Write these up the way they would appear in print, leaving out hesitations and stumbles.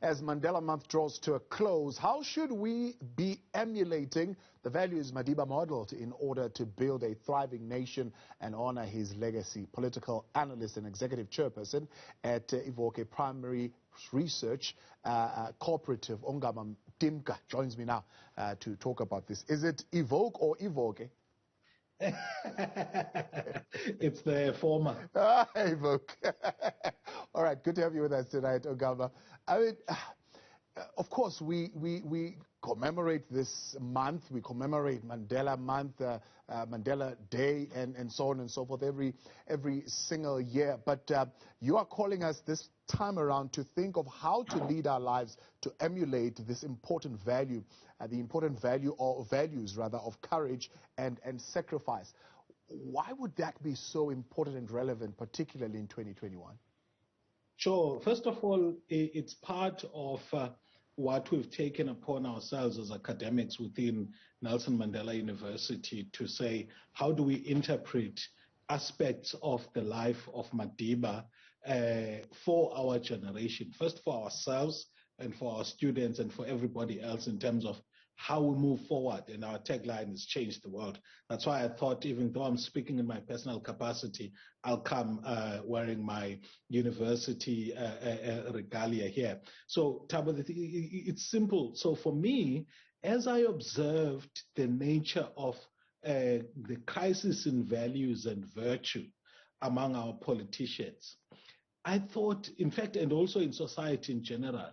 As Mandela Month draws to a close, how should we be emulating the values Madiba modeled in order to build a thriving nation and honor his legacy? Political analyst and executive chairperson at Evoke Primary Research Cooperative, Ongama Mtimka, joins me now to talk about this. Is it Evoke or Evoke? It's the former. Evoke. All right, good to have you with us tonight, Ongama. I mean, of course, we commemorate this month. We commemorate Mandela Month, Mandela Day, and so on and so forth every single year. But you are calling us this time around to think of how to lead our lives to emulate this important value, the important value or values rather of courage and sacrifice. Why would that be so important and relevant, particularly in 2021? Sure. First of all, it's part of what we've taken upon ourselves as academics within Nelson Mandela University to say, how do we interpret aspects of the life of Madiba for our generation, first for ourselves and for our students and for everybody else in terms of how we move forward. And our tagline is change the world. That's why I thought, even though I'm speaking in my personal capacity, I'll come wearing my university regalia here. So, Thabo, it's simple. So for me, as I observed the nature of the crisis in values and virtue among our politicians, I thought, in fact, and also in society in general,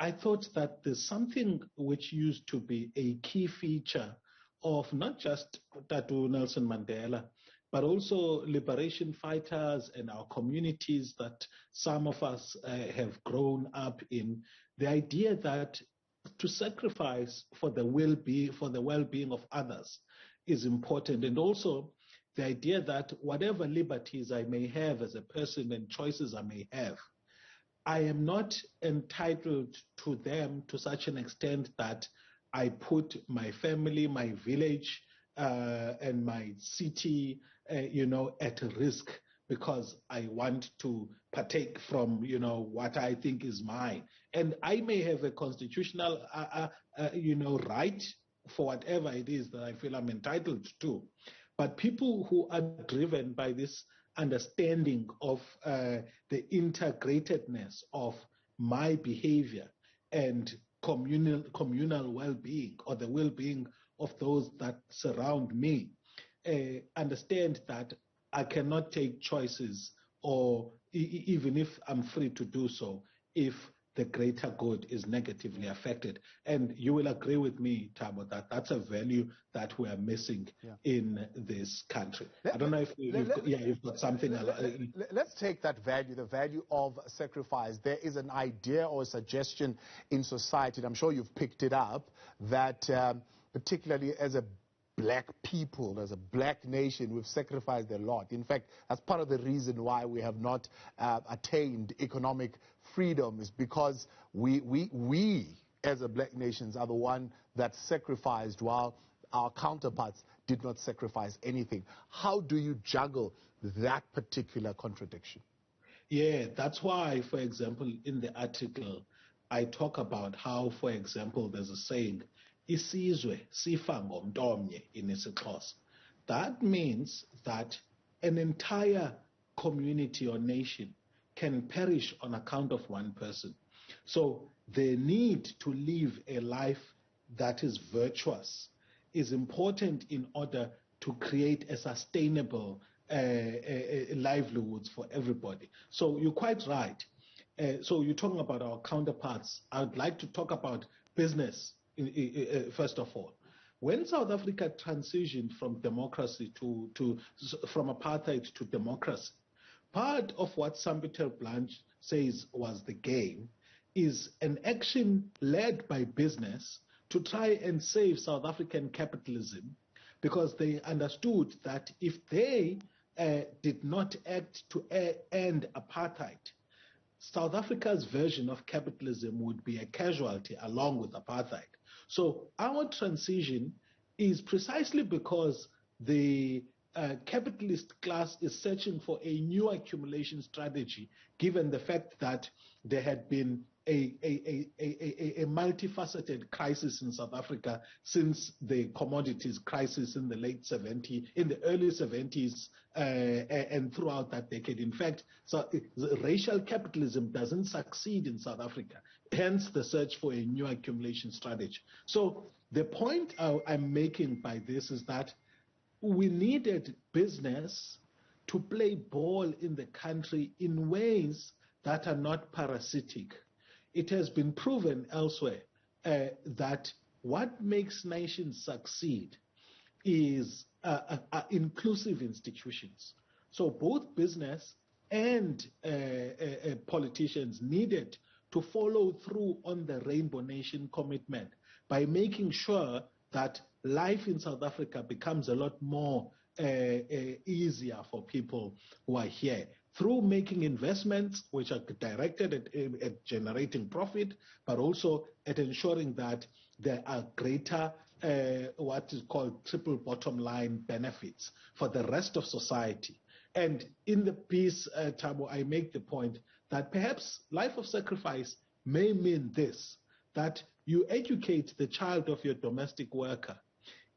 I thought that there's something which used to be a key feature of not just Tatu Nelson Mandela, but also liberation fighters and our communities that some of us have grown up in. The idea that to sacrifice for the well-being of others is important, and also the idea that whatever liberties I may have as a person and choices I may have, I am not entitled to them to such an extent that I put my family, my village, and my city, at risk because I want to partake from, what I think is mine. And I may have a constitutional, right for whatever it is that I feel I'm entitled to. But people who are driven by this understanding of the integratedness of my behavior and communal well-being, or the well-being of those that surround me, understand that I cannot take choices, or even if I'm free to do so, if the greater good is negatively affected. And you will agree with me, Thabo, that that's a value that we are missing in this country. I don't know if you've got something. Let's take that value, the value of sacrifice. There is an idea or a suggestion in society, and I'm sure you've picked it up, that particularly as a black people, as a black nation, we've sacrificed a lot. In fact, that's part of the reason why we have not attained economic freedom, is because we as a black nations are the one that sacrificed while our counterparts did not sacrifice anything. How do you juggle that particular contradiction? Yeah, that's why, for example, in the article, I talk about how, for example, there's a saying, isizwe sifa ngomntomnye in isiXhosa. That means that an entire community or nation can perish on account of one person. So the need to live a life that is virtuous is important in order to create a sustainable livelihoods for everybody. So you're quite right. So you're talking about our counterparts. I would like to talk about business. First of all, when South Africa transitioned from democracy from apartheid to democracy, part of what Peter Blanche says was the game is an action led by business to try and save South African capitalism, because they understood that if they did not act to end apartheid, South Africa's version of capitalism would be a casualty along with apartheid. So our transition is precisely because the capitalist class is searching for a new accumulation strategy, given the fact that there had been a multifaceted crisis in South Africa since the commodities crisis in the early 70s, and throughout that decade. In fact, racial capitalism doesn't succeed in South Africa, hence the search for a new accumulation strategy. So the point I'm making by this is that we needed business to play ball in the country in ways that are not parasitic. It has been proven elsewhere that what makes nations succeed is inclusive institutions. So both business and politicians needed to follow through on the Rainbow Nation commitment by making sure that life in South Africa becomes a lot more easier for people who are here, through making investments which are directed at generating profit, but also at ensuring that there are greater what is called triple bottom line benefits for the rest of society. And in the piece, Thabo, I make the point that perhaps life of sacrifice may mean this, that you educate the child of your domestic worker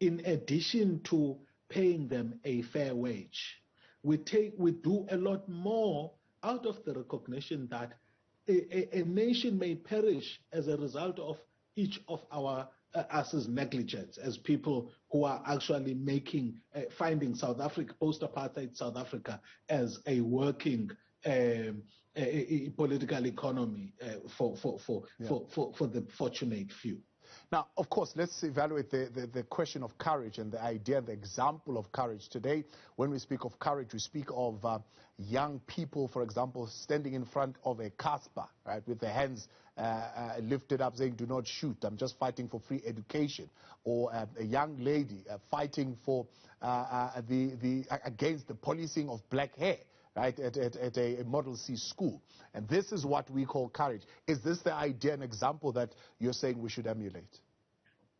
in addition to paying them a fair wage. We do a lot more out of the recognition that a nation may perish as a result of each of our us negligence as people who are actually finding South Africa, post-apartheid South Africa, as a working political economy for the fortunate few. Now, of course, let's evaluate the question of courage and the idea, the example of courage. Today, when we speak of courage, we speak of young people, for example, standing in front of a Casbah, right, with their hands lifted up saying, "Do not shoot, I'm just fighting for free education." Or a young lady fighting for against the policing of black hair, right, at a Model C school. And this is what we call courage. Is this the idea and example that you're saying we should emulate?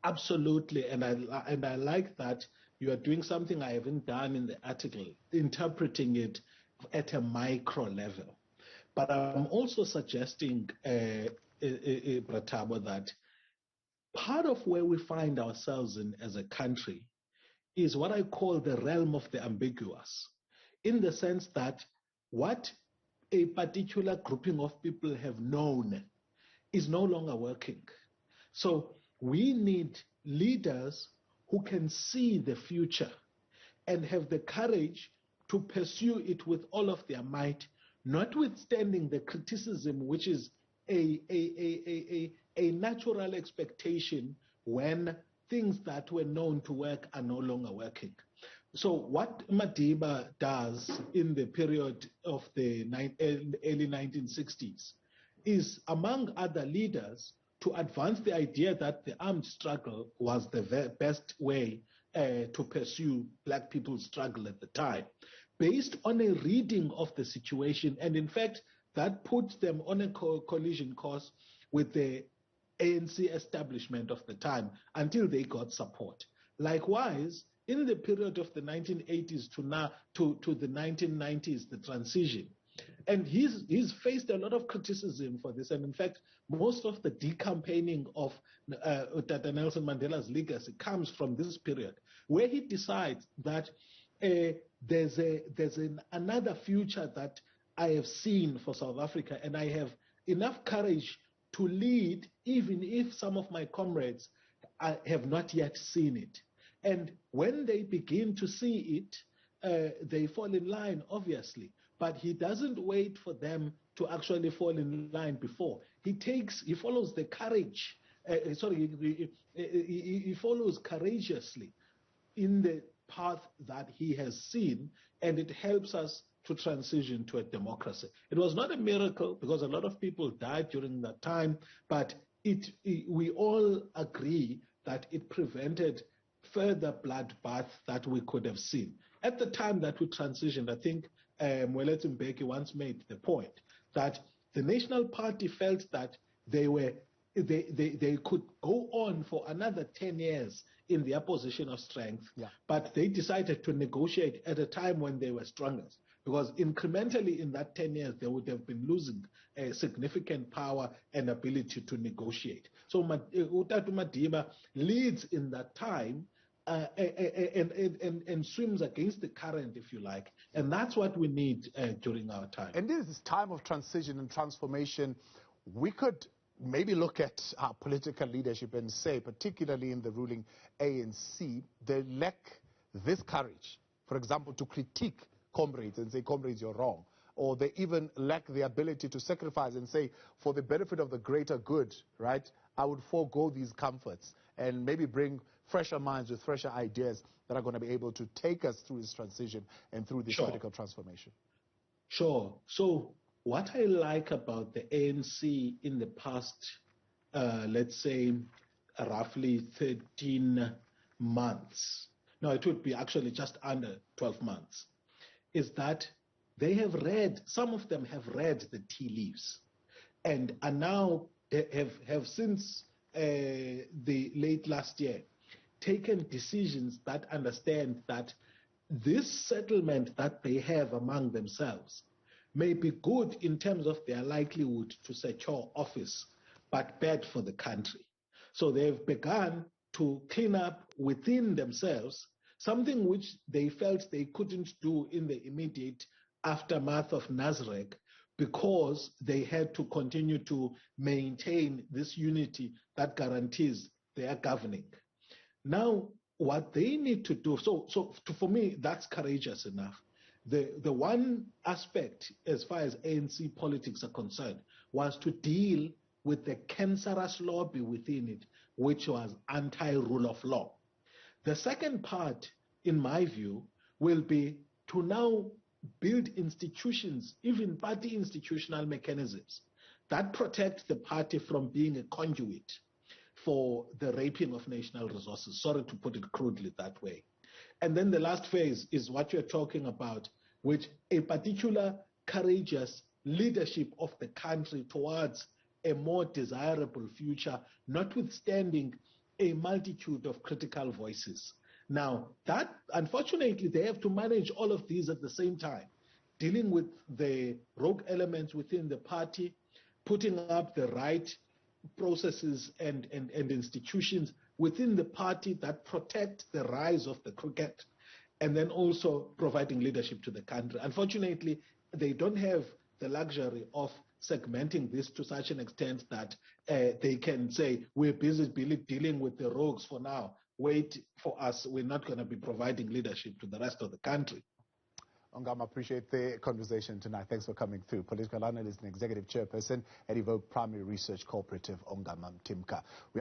Absolutely, and I like that you are doing something I haven't done in the article, interpreting it at a micro level. But I'm also suggesting, Pratabo, that part of where we find ourselves in as a country is what I call the realm of the ambiguous, in the sense that what a particular grouping of people have known is no longer working. So we need leaders who can see the future and have the courage to pursue it with all of their might, notwithstanding the criticism, which is a natural expectation when things that were known to work are no longer working. So what Madiba does in the period of the early 1960s is, among other leaders, to advance the idea that the armed struggle was the best way to pursue black people's struggle at the time, based on a reading of the situation. And in fact, that put them on a collision course with the ANC establishment of the time until they got support. Likewise, in the period of the 1980s to the 1990s, the transition, and he's faced a lot of criticism for this. And in fact, most of the decampaigning of Tata Nelson Mandela's legacy comes from this period, where he decides that there's another future that I have seen for South Africa, and I have enough courage to lead, even if some of my comrades have not yet seen it. And when they begin to see it, they fall in line, obviously. But he doesn't wait for them to actually fall in line before. He follows the courage. He follows courageously in the path that he has seen, and it helps us to transition to a democracy. It was not a miracle because a lot of people died during that time, but we all agree that it prevented further bloodbath that we could have seen. At the time that we transitioned, I think Mweleti Mbeki once made the point that the National Party felt that they could go on for another 10 years in their position of strength, but they decided to negotiate at a time when they were strongest. because incrementally in that 10 years, they would have been losing a significant power and ability to negotiate. So Utatu Madiba leads in that time and swims against the current, if you like. And that's what we need during our time. And this time of transition and transformation, we could maybe look at our political leadership and say, particularly in the ruling ANC, they lack this courage, for example, to critique comrades and say, comrades, you're wrong. Or they even lack the ability to sacrifice and say, for the benefit of the greater good, right, I would forego these comforts and maybe bring fresher minds with fresher ideas that are going to be able to take us through this transition and through this critical transformation. Sure. So what I like about the ANC in the past, let's say, roughly 13 months, no, it would be actually just under 12 months, is that they have read, some of them have read the tea leaves and are now, have since the late last year, taken decisions that understand that this settlement that they have among themselves may be good in terms of their likelihood to secure office, but bad for the country. So they've begun to clean up within themselves something which they felt they couldn't do in the immediate aftermath of Nasrec, because they had to continue to maintain this unity that guarantees their governing. Now, what they need to do, for me, that's courageous enough. The one aspect, as far as ANC politics are concerned, was to deal with the cancerous lobby within it, which was anti-rule of law. The second part, in my view, will be to now build institutions, even party institutional mechanisms, that protect the party from being a conduit for the raping of national resources. Sorry to put it crudely that way. And then the last phase is what you're talking about, which a particular courageous leadership of the country towards a more desirable future, notwithstanding a multitude of critical voices. Now, that, unfortunately, they have to manage all of these at the same time, dealing with the rogue elements within the party, putting up the right processes and institutions within the party that protect the rise of the cricket, and then also providing leadership to the country. Unfortunately, they don't have the luxury of segmenting this to such an extent that they can say, we're busy dealing with the rogues for now. Wait for us. We're not going to be providing leadership to the rest of the country. Ongama, appreciate the conversation tonight. Thanks for coming through. Political analyst and executive chairperson at Evoke Primary Research Cooperative, Ongama Mtimka.